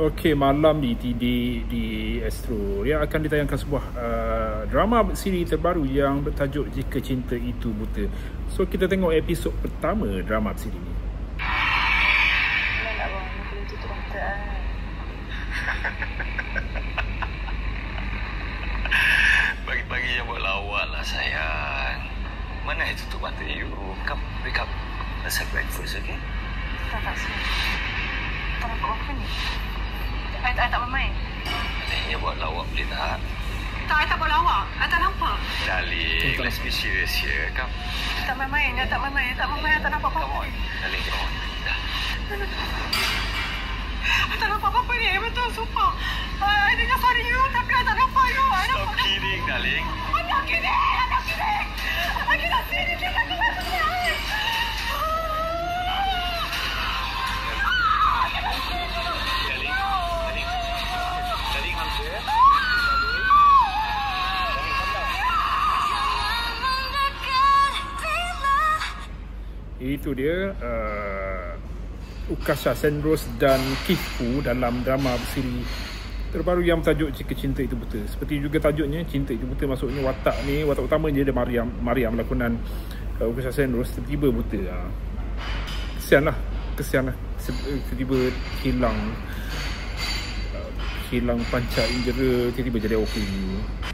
Okey, malam ni di Astro dia akan ditayangkan sebuah drama siri terbaru yang bertajuk Jika Cinta Itu Buta. So kita tengok episod pertama drama siri ni. Nak bang, ni belum tutup mata. Pagi-pagi yang buat lawak lah sayang. Mana yang tutup mata you? Come, wake up. Let's have breakfast, okay? Tak semua. Tak nampak apa ni? I tak bermain. Yang buat lawak boleh tak? Tak, I tak buat lawak. I tak nampak. Darling, let's be serious here. Come. Tak bermain, I tak bermain. I tak nampak Come apa-apa on. ni. Darling, come on. Dah. I tak nampak apa-apa ni. Betul, sumpah. I dengar suara you tapi I tak nampak you. Stop kidding, darling. I'm not kidding. I cannot see anything. I cannot see anything. Darling, I'm here. Itu dia Ukasha Senrose dan Kifu dalam drama siri terbaru yang bertajuk Jika Cinta Itu Buta. Seperti juga tajuknya, Cinta Itu Buta, maksudnya watak utama dia ada Mariam lakonan Ukasha Senrose tiba-tiba buta. Kesian lah. Tiba-tiba hilang panca indera, tiba-tiba jadi okey.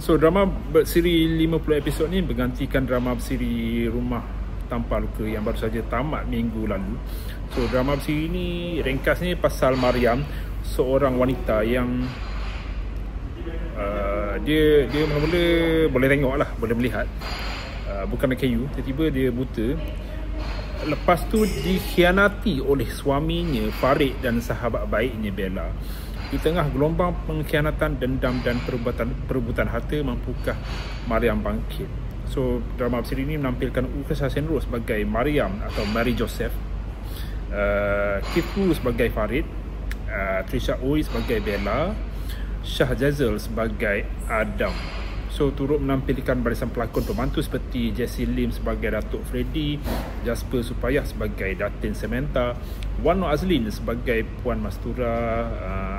So drama bersiri 50 episod ni bergantikan drama bersiri Rumah Tanpa Luka yang baru saja tamat minggu lalu. So drama bersiri ni ringkasnya pasal Mariam, seorang wanita yang dia mula-mula boleh tengok lah, boleh melihat, bukan KU, tiba-tiba dia buta. Lepas tu dikhianati oleh suaminya Farid dan sahabat baiknya Bella. Di tengah gelombang pengkhianatan, dendam dan perebutan harta, mampukah Mariam bangkit? So drama bersiri ini menampilkan Ukasha Senrose sebagai Mariam atau Mary Joseph, Kifu sebagai Farid, Trisha Ooi sebagai Bella, Shah Jazel sebagai Adam. So turut menampilkan barisan pelakon pembantu seperti Jessie Lim sebagai Datuk Freddy, Jasper Supayah sebagai Datin Samantha, Wan Nur Azlin sebagai Puan Mastura,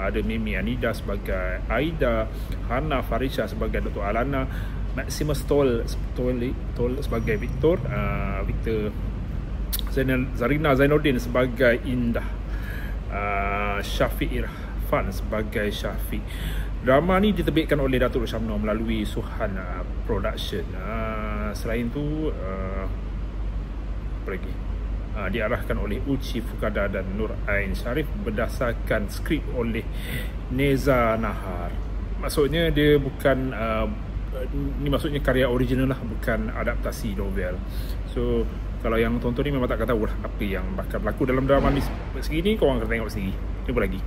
ada Mimi Anida sebagai Aida, Hana Farisha sebagai Datuk Alana, Maximus Tol sebagai Victor, Zarina Zainuddin sebagai Indah, Syafiq Irfan sebagai Syafiq. Drama ni diterbitkan oleh Datuk Rosyamno melalui Suhan Production. Selain tu apa lagi? Diarahkan oleh Uci Fukada dan Nur Ain Sharif berdasarkan skrip oleh Neza Nahar. Maksudnya dia bukan ni maksudnya karya original lah, bukan adaptasi novel. So kalau yang tonton ni memang tak tahu lah apa yang bakal berlaku dalam drama ni segini, korang akan tengok sendiri. Jumpa lagi.